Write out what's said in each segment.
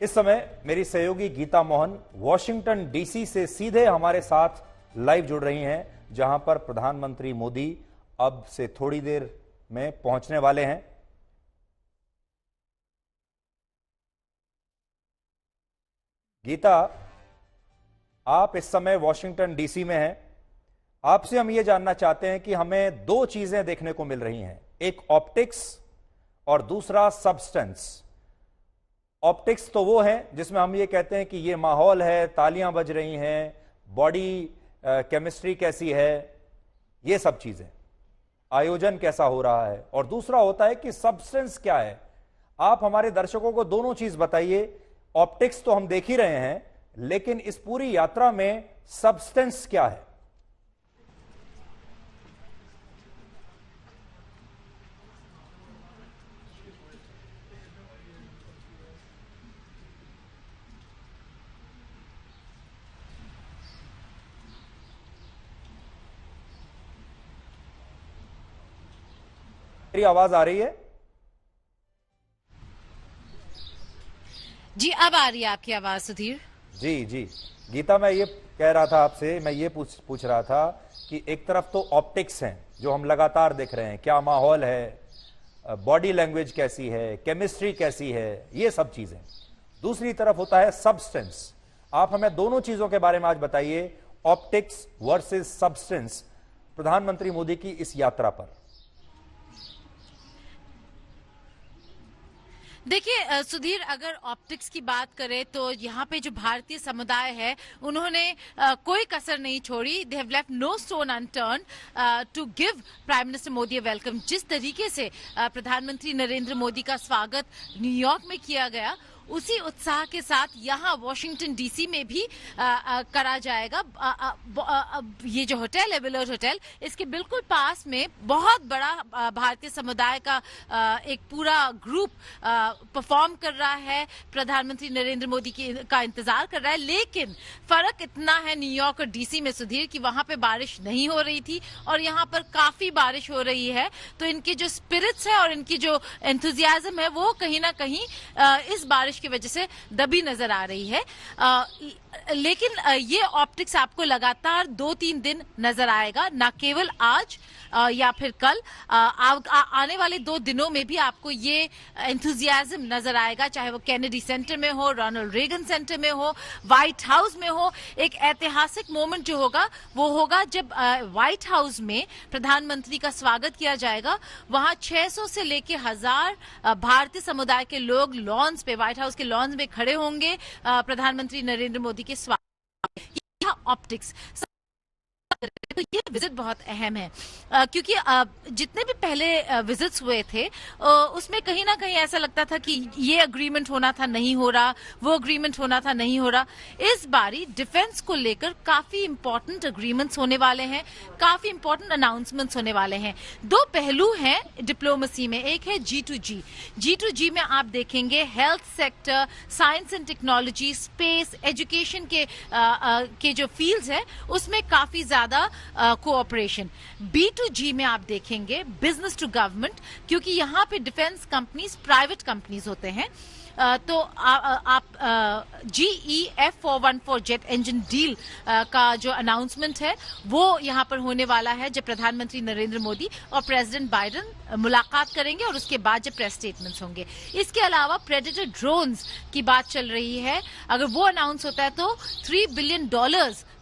इस समय मेरी सहयोगी गीता मोहन वॉशिंगटन डीसी से सीधे हमारे साथ लाइव जुड़ रही हैं, जहां पर प्रधानमंत्री मोदी अब से थोड़ी देर में पहुंचने वाले हैं। गीता, आप इस समय वॉशिंगटन डीसी में हैं। आपसे हम ये जानना चाहते हैं कि हमें दो चीजें देखने को मिल रही हैं, एक ऑप्टिक्स और दूसरा सब्सटेंस। ऑप्टिक्स तो वो है जिसमें हम ये कहते हैं कि ये माहौल है, तालियां बज रही हैं, बॉडी केमिस्ट्री कैसी है, ये सब चीजें, आयोजन कैसा हो रहा है। और दूसरा होता है कि सब्सटेंस क्या है। आप हमारे दर्शकों को दोनों चीज बताइए। ऑप्टिक्स तो हम देख ही रहे हैं, लेकिन इस पूरी यात्रा में सब्सटेंस क्या है? मेरी आवाज आ रही है? जी, अब आ रही है आपकी आवाज सुधीर। जी जी गीता, मैं ये कह रहा था आपसे, मैं ये पूछ रहा था कि एक तरफ तो ऑप्टिक्स हैं जो हम लगातार देख रहे हैं, क्या माहौल है, बॉडी लैंग्वेज कैसी है, केमिस्ट्री कैसी है, ये सब चीजें। दूसरी तरफ होता है सब्सटेंस। आप हमें दोनों चीजों के बारे में आज बताइए, ऑप्टिक्स वर्सेस सब्सटेंस, प्रधानमंत्री मोदी की इस यात्रा पर। देखिए सुधीर, अगर ऑप्टिक्स की बात करें तो यहाँ पे जो भारतीय समुदाय है उन्होंने कोई कसर नहीं छोड़ी। They have left no stone unturned to give prime minister Modi a welcome. जिस तरीके से प्रधानमंत्री नरेंद्र मोदी का स्वागत न्यूयॉर्क में किया गया, उसी उत्साह के साथ यहाँ वॉशिंगटन डीसी में भी करा जाएगा। ये जो होटल है, विलर्ड होटल, इसके बिल्कुल पास में बहुत बड़ा भारतीय समुदाय का एक पूरा ग्रुप परफॉर्म कर रहा है, प्रधानमंत्री नरेंद्र मोदी का इंतजार कर रहा है। लेकिन फर्क इतना है न्यूयॉर्क और डीसी में सुधीर कि वहां पे बारिश नहीं हो रही थी और यहाँ पर काफी बारिश हो रही है। तो इनके जो स्पिरिट्स है और इनकी जो एंथुजियाज्म है वो कहीं ना कहीं इस बारिश की वजह से दबी नजर आ रही है। लेकिन ये ऑप्टिक्स आपको लगातार 2-3 दिन नजर आएगा, ना केवल आज या फिर कल। आने वाले 2 दिनों में भी आपको ये एंथुजियाज्म नजर आएगा, चाहे वो कैनेडी सेंटर में हो, रोनाल्ड रेगन सेंटर में हो, व्हाइट हाउस में हो। एक ऐतिहासिक मोमेंट जो होगा वो होगा जब व्हाइट हाउस में प्रधानमंत्री का स्वागत किया जाएगा। वहां 600 से लेके 1000 भारतीय समुदाय के लोग लॉन्स पे, व्हाइट हाउस के लॉन्स में खड़े होंगे प्रधानमंत्री नरेंद्र मोदी के स्वागत। यह ऑप्टिक्स, तो ये विजिट बहुत अहम है क्योंकि जितने भी पहले विजिट्स हुए थे उसमें कहीं ना कहीं ऐसा लगता था कि ये अग्रीमेंट होना था, नहीं हो रहा, वो अग्रीमेंट होना था, नहीं हो रहा। इस बारी डिफेंस को लेकर काफी इंपॉर्टेंट अग्रीमेंट्स होने वाले हैं, काफी इंपॉर्टेंट अनाउंसमेंट्स होने वाले हैं। 2 पहलू हैं डिप्लोमेसी में, एक है G2G। G2G में आप देखेंगे health sector, science and technology, space, education के जो फील्ड्स है उसमें काफी ज्यादा कोऑपरेशन। B2G में आप देखेंगे बिजनेस टू गवर्नमेंट, क्योंकि यहाँ पे डिफेंस कंपनीज प्राइवेट कंपनीज होते हैं। तो आप GE F414 jet engine deal का जो अनाउंसमेंट है वो यहाँ पर होने वाला है जब प्रधानमंत्री नरेंद्र मोदी और प्रेसिडेंट बाइडेन मुलाकात करेंगे और उसके बाद जब प्रेस स्टेटमेंट्स होंगे। इसके अलावा प्रेडेटर ड्रोन्स की बात चल रही है, अगर वो अनाउंस होता है तो $3 बिलियन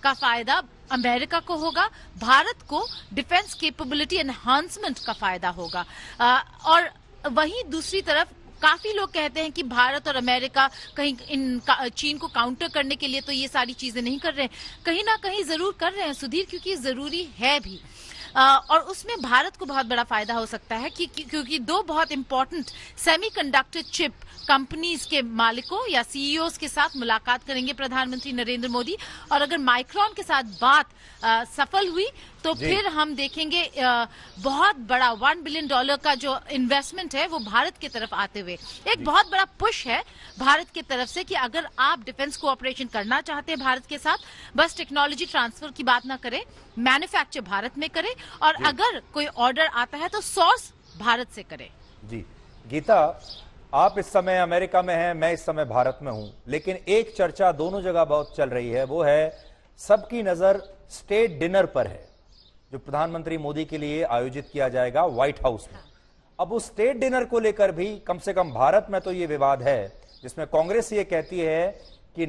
का फायदा अमेरिका को होगा, भारत को डिफेंस कैपेबिलिटी एनहांसमेंट का फायदा होगा। और वहीं दूसरी तरफ काफी लोग कहते हैं कि भारत और अमेरिका कहीं चीन को काउंटर करने के लिए तो ये सारी चीजें नहीं कर रहे हैं। कहीं ना कहीं जरूर कर रहे हैं सुधीर, क्योंकि जरूरी है भी। और उसमें भारत को बहुत बड़ा फायदा हो सकता है क्योंकि 2 बहुत इंपॉर्टेंट सेमीकंडक्टर चिप कंपनीज के मालिकों या सीईओज के साथ मुलाकात करेंगे प्रधानमंत्री नरेंद्र मोदी। और अगर माइक्रॉन के साथ बात सफल हुई तो फिर हम देखेंगे बहुत बड़ा $1 बिलियन का जो इन्वेस्टमेंट है वो भारत की तरफ आते हुए एक बहुत बड़ा पुश है भारत की तरफ से कि अगर आप डिफेंस कोऑपरेशन करना चाहते हैं भारत के साथ, बस टेक्नोलॉजी ट्रांसफर की बात ना करें, मैन्युफैक्चर भारत में करें और अगर कोई ऑर्डर आता है तो सोर्स भारत से करें। जी गीता, आप इस समय अमेरिका में हैं, मैं इस समय भारत में हूं, लेकिन एक चर्चा दोनों जगह बहुत चल रही है, वो है सबकी नजर स्टेट डिनर पर है जो प्रधानमंत्री मोदी के लिए आयोजित किया जाएगा व्हाइट हाउस में। अब उस स्टेट डिनर को लेकर भी कम से कम भारत में तो ये विवाद है, जिसमें कांग्रेस ये कहती है कि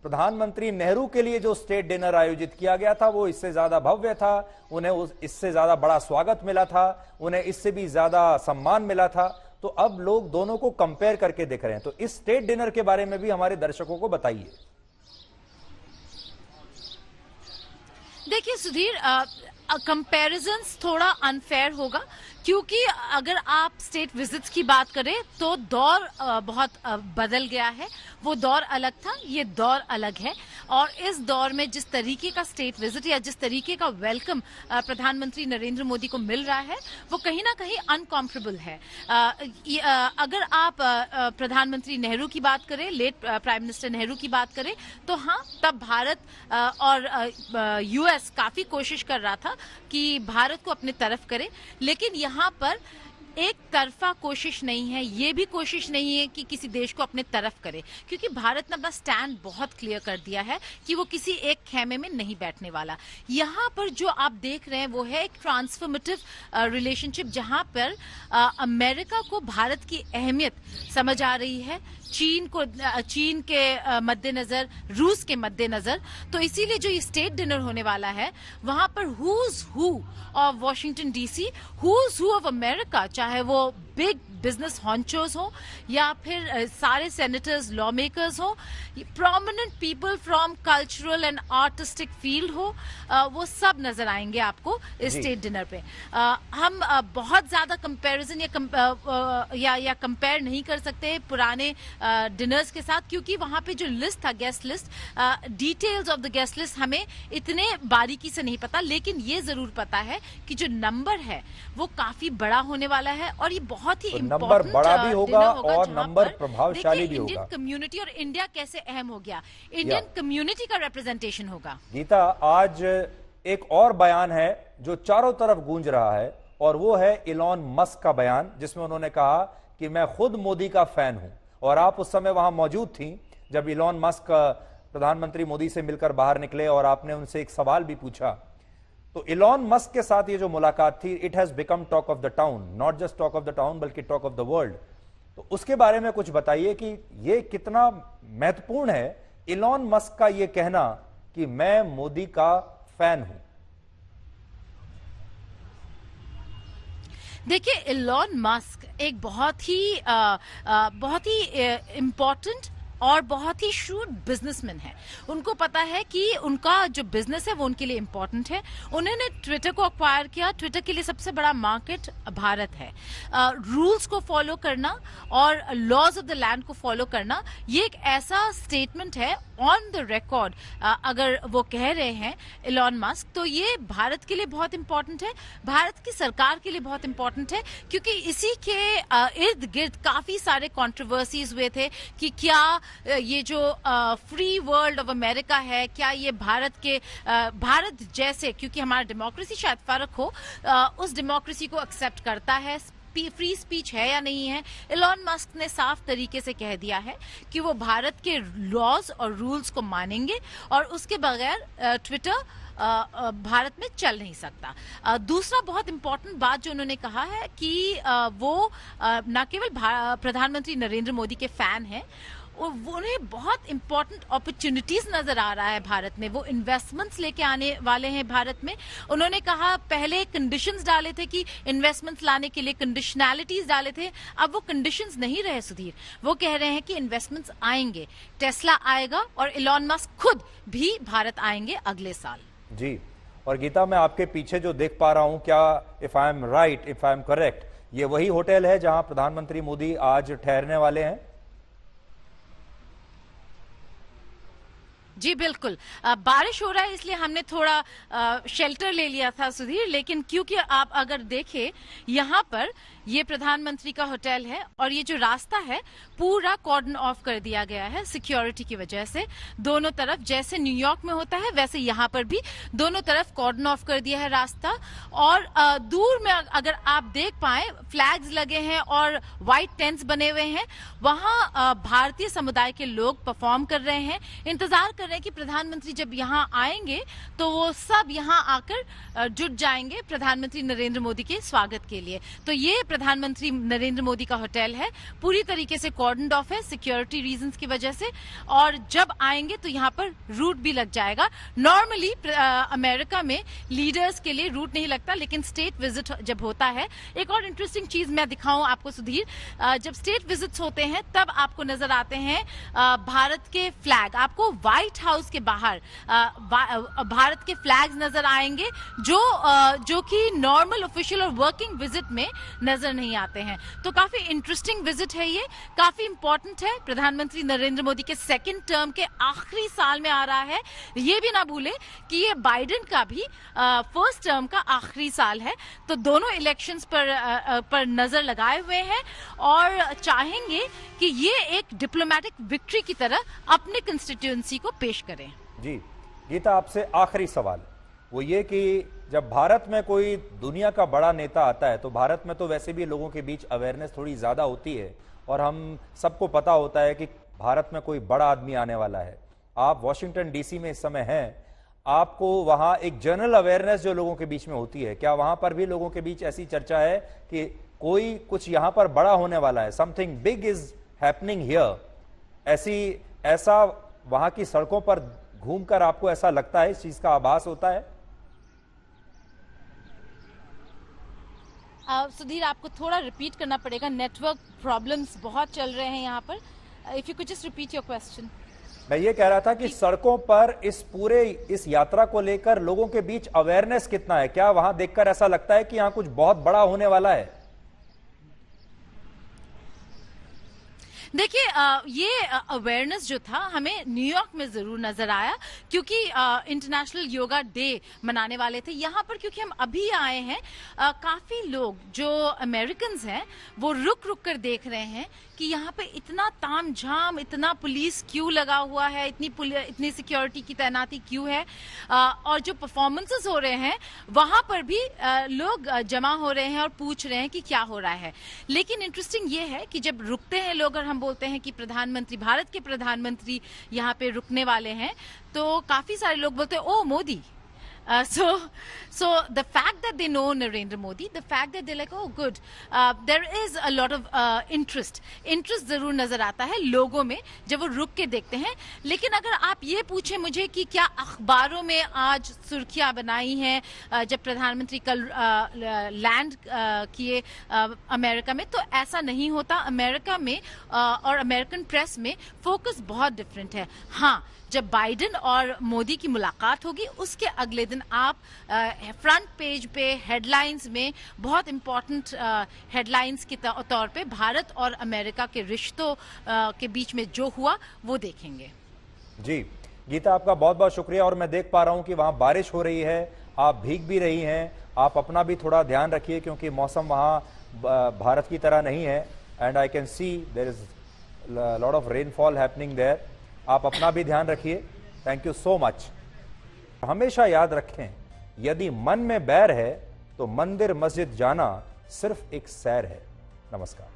प्रधानमंत्री नेहरू के लिए जो स्टेट डिनर आयोजित किया गया था वो इससे ज्यादा भव्य था, उन्हें इससे ज्यादा बड़ा स्वागत मिला था, उन्हें इससे भी ज्यादा सम्मान मिला था। तो अब लोग दोनों को कंपेयर करके देख रहे हैं, तो इस स्टेट डिनर के बारे में भी हमारे दर्शकों को बताइए। देखिए सुधीर, कंपैरिजंस थोड़ा अनफेयर होगा, क्योंकि अगर आप स्टेट विजिट्स की बात करें तो दौर बहुत बदल गया है। वो दौर अलग था, ये दौर अलग है। और इस दौर में जिस तरीके का स्टेट विजिट या जिस तरीके का वेलकम प्रधानमंत्री नरेंद्र मोदी को मिल रहा है वो कहीं ना कहीं अनकॉम्परेबल है। अगर आप प्रधानमंत्री नेहरू की बात करें, लेट प्राइम मिनिस्टर नेहरू की बात करें, तो हाँ, तब भारत और यूएस काफी कोशिश कर रहा था कि भारत को अपने तरफ करे, लेकिन यहाँ पर एक तरफा कोशिश नहीं है, ये भी कोशिश नहीं है कि किसी देश को अपने तरफ करे, क्योंकि भारत ने अपना स्टैंड बहुत क्लियर कर दिया है कि वो किसी एक खेमे में नहीं बैठने वाला। यहाँ पर जो आप देख रहे हैं वो है एक ट्रांसफॉर्मेटिव रिलेशनशिप, जहां पर अमेरिका को भारत की अहमियत समझ आ रही है, चीन के मद्देनजर, रूस के मद्देनजर। तो इसीलिए जो ये स्टेट डिनर होने वाला है वहां पर who's who of Washington DC, who's who of America, चाहे वो बिग बिजनेस हॉन्चोज हो या फिर सारे सेनेटर्स, लॉ मेकर्स हो, prominent people from cultural and artistic field हो, वो सब नजर आएंगे आपको इस स्टेट डिनर पे। हम बहुत ज्यादा कंपैरिजन या कंपेयर नहीं कर सकते पुराने डिनर्स के साथ, क्योंकि वहां पे जो लिस्ट था, guest list, details of the guest list हमें इतने बारीकी से नहीं पता, लेकिन ये जरूर पता है कि जो नंबर है वो काफी बड़ा होने वाला है और ये बहुत ही नंबर बड़ा भी होगा और नंबर प्रभावशाली भी होगा। इंडियन कम्युनिटी और इंडिया कैसे अहम हो गया, इंडियन कम्युनिटी का रिप्रेजेंटेशन होगा। गीता, आज एक और बयान है जो चारों तरफ गूंज रहा है और वो है इलॉन मस्क का बयान, जिसमें उन्होंने कहा कि मैं खुद मोदी का फैन हूं। और आप उस समय वहां मौजूद थी जब इलॉन मस्क प्रधानमंत्री मोदी से मिलकर बाहर निकले और आपने उनसे एक सवाल भी पूछा। तो इलॉन मस्क के साथ ये जो मुलाकात थी, it has become talk of the town, not just talk of the town बल्कि टॉक ऑफ द वर्ल्ड। तो उसके बारे में कुछ बताइए कि ये कितना महत्वपूर्ण है इलॉन मस्क का ये कहना कि मैं मोदी का फैन हूं। देखिए, इलॉन मस्क एक बहुत ही इम्पोर्टेंट और बहुत ही शूट बिजनेसमैन है। उनको पता है कि उनका जो बिजनेस है वो उनके लिए इंपॉर्टेंट है। उन्होंने ट्विटर को अक्वायर किया। ट्विटर के लिए सबसे बड़ा मार्केट भारत है। रूल्स को फॉलो करना और लॉज ऑफ द लैंड को फॉलो करना, ये एक ऐसा स्टेटमेंट है ऑन द रिकॉर्ड। अगर वो कह रहे हैं इलॉन मस्क, तो ये भारत के लिए बहुत इंपॉर्टेंट है, भारत की सरकार के लिए बहुत इंपॉर्टेंट है, क्योंकि इसी के इर्द गिर्द काफी सारे कंट्रोवर्सीज हुए थे कि क्या ये जो फ्री वर्ल्ड ऑफ अमेरिका है, क्या ये भारत जैसे, क्योंकि हमारा डेमोक्रेसी शायद फर्क हो, उस डेमोक्रेसी को एक्सेप्ट करता है, फ्री स्पीच है या नहीं है। इलॉन मस्क ने साफ तरीके से कह दिया है कि वो भारत के लॉज और रूल्स को मानेंगे और उसके बगैर ट्विटर भारत में चल नहीं सकता। दूसरा बहुत इंपॉर्टेंट बात जो उन्होंने कहा है कि वो न केवल प्रधानमंत्री नरेंद्र मोदी के फैन हैं, उन्हें बहुत इंपॉर्टेंट अपॉर्चुनिटीज नजर आ रहा है भारत में। वो इन्वेस्टमेंट्स लेके आने वाले हैं भारत में। उन्होंने कहा, पहले कंडीशंस डाले थे कि इन्वेस्टमेंट्स लाने के लिए कंडीशनैलिटीज डाले थे, अब वो कंडीशंस नहीं रहे सुधीर। वो कह रहे हैं कि इन्वेस्टमेंट्स आएंगे, टेस्ला आएगा और इलॉन मस्क खुद भी भारत आएंगे अगले साल। जी, और गीता, मैं आपके पीछे जो देख पा रहा हूं, क्या if I am right, if I am correct, ये वही होटल है जहां प्रधानमंत्री मोदी आज ठहरने वाले हैं? जी बिल्कुल। बारिश हो रहा है इसलिए हमने थोड़ा शेल्टर ले लिया था सुधीर, लेकिन क्योंकि आप अगर देखें यहाँ पर ये प्रधानमंत्री का होटल है और ये जो रास्ता है पूरा कॉर्डन ऑफ कर दिया गया है सिक्योरिटी की वजह से। दोनों तरफ जैसे न्यूयॉर्क में होता है वैसे यहाँ पर भी दोनों तरफ कॉर्डन ऑफ कर दिया है रास्ता। और दूर में अगर आप देख पाए फ्लैग्स लगे हैं और व्हाइट टेंट्स बने हुए हैं, वहां भारतीय समुदाय के लोग परफॉर्म कर रहे हैं, इंतजार कर रहे हैं कि प्रधानमंत्री जब यहाँ आएंगे तो वो सब यहाँ आकर जुट जाएंगे प्रधानमंत्री नरेंद्र मोदी के स्वागत के लिए। तो ये प्रधानमंत्री नरेंद्र मोदी का होटल है, पूरी तरीके से कॉर्डन ऑफ है सिक्योरिटी रीजंस की वजह से, और जब आएंगे तो यहाँ पर रूट भी लग जाएगा। नॉर्मली अमेरिका में लीडर्स के लिए रूट नहीं लगता, लेकिन स्टेट विजिट जब होता है, एक और इंटरेस्टिंग चीज मैं दिखाऊं आपको सुधीर, जब स्टेट विजिट्स होते हैं तब आपको नजर आते हैं भारत के फ्लैग, आपको व्हाइट हाउस के बाहर भारत के फ्लैग्स नजर आएंगे जो कि नॉर्मल ऑफिशियल और वर्किंग विजिट में नजर नहीं आते हैं। तो काफी इंटरेस्टिंग विजिट है, ये काफी इंपॉर्टेंट है। प्रधानमंत्री नरेंद्र मोदी के सेकंड टर्म के आखिरी साल में आ रहा है। ये भी ना भूले कि ये बाइडेन का भी फर्स्ट टर्म का आखिरी साल है। तो दोनों इलेक्शंस पर नजर लगाए हुए हैं और चाहेंगे कि ये एक डिप्लोमेटिक विक्ट्री की तरह अपने कंस्टिट्यूएंसी को पेश करें। जी गीता, आपसे आखिरी सवाल वो ये कि जब भारत में कोई दुनिया का बड़ा नेता आता है तो भारत में तो वैसे भी लोगों के बीच अवेयरनेस थोड़ी ज्यादा होती है और हम सबको पता होता है कि भारत में कोई बड़ा आदमी आने वाला है। आप वॉशिंगटन डीसी में इस समय हैं, आपको वहां एक जनरल अवेयरनेस जो लोगों के बीच में होती है, क्या वहां पर भी लोगों के बीच ऐसी चर्चा है कि कोई कुछ यहां पर बड़ा होने वाला है, something big is happening here, ऐसा वहां की सड़कों पर घूमकर आपको ऐसा लगता है, इस चीज का आभास होता है? सुधीर, आपको थोड़ा रिपीट करना पड़ेगा, नेटवर्क प्रॉब्लम्स बहुत चल रहे हैं यहाँ पर। If you could just repeat your question. मैं ये कह रहा था कि सड़कों पर इस यात्रा को लेकर लोगों के बीच अवेयरनेस कितना है, क्या वहां देखकर ऐसा लगता है कि यहाँ कुछ बहुत बड़ा होने वाला है? देखिए, ये अवेयरनेस जो था हमें न्यूयॉर्क में जरूर नजर आया, क्योंकि इंटरनेशनल योगा डे मनाने वाले थे यहाँ पर। क्योंकि हम अभी आए हैं, काफी लोग जो अमेरिकन्स हैं वो रुक रुक कर देख रहे हैं कि यहाँ पे इतना तामझाम, इतना पुलिस क्यों लगा हुआ है, इतनी सिक्योरिटी की तैनाती क्यों है, और जो परफॉर्मेंसेस हो रहे हैं वहां पर भी लोग जमा हो रहे हैं और पूछ रहे हैं कि क्या हो रहा है। लेकिन इंटरेस्टिंग ये है कि जब रुकते हैं लोग और हम बोलते हैं कि भारत के प्रधानमंत्री यहाँ पे रुकने वाले हैं, तो काफी सारे लोग बोलते हैं ओ Modi. So the fact that they know Narendra Modi, the fact that they're like, oh good, there is a lot of interest जरूर नजर आता है लोगों में जब वो रुक के देखते हैं। लेकिन अगर आप ये पूछे मुझे कि क्या अखबारों में आज सुर्खियां बनाई हैं जब प्रधानमंत्री कल लैंड किए अमेरिका में, तो ऐसा नहीं होता। अमेरिका में और अमेरिकन प्रेस में फोकस बहुत डिफरेंट है। हाँ, जब बाइडेन और मोदी की मुलाकात होगी उसके अगले दिन आप फ्रंट पेज पे हेडलाइंस में बहुत इंपॉर्टेंट हेडलाइंस के तौर पे भारत और अमेरिका के रिश्तों के बीच में जो हुआ वो देखेंगे। जी गीता, आपका बहुत बहुत शुक्रिया। और मैं देख पा रहा हूं कि वहां बारिश हो रही है, आप भीग भी रही हैं, आप अपना भी थोड़ा ध्यान रखिए क्योंकि मौसम वहां भारत की तरह नहीं है। And I can see there is lot of rainfall happening there. आप अपना भी ध्यान रखिए। Thank you so much. हमेशा याद रखें, यदि मन में बैर है तो मंदिर मस्जिद जाना सिर्फ एक सैर है। नमस्कार।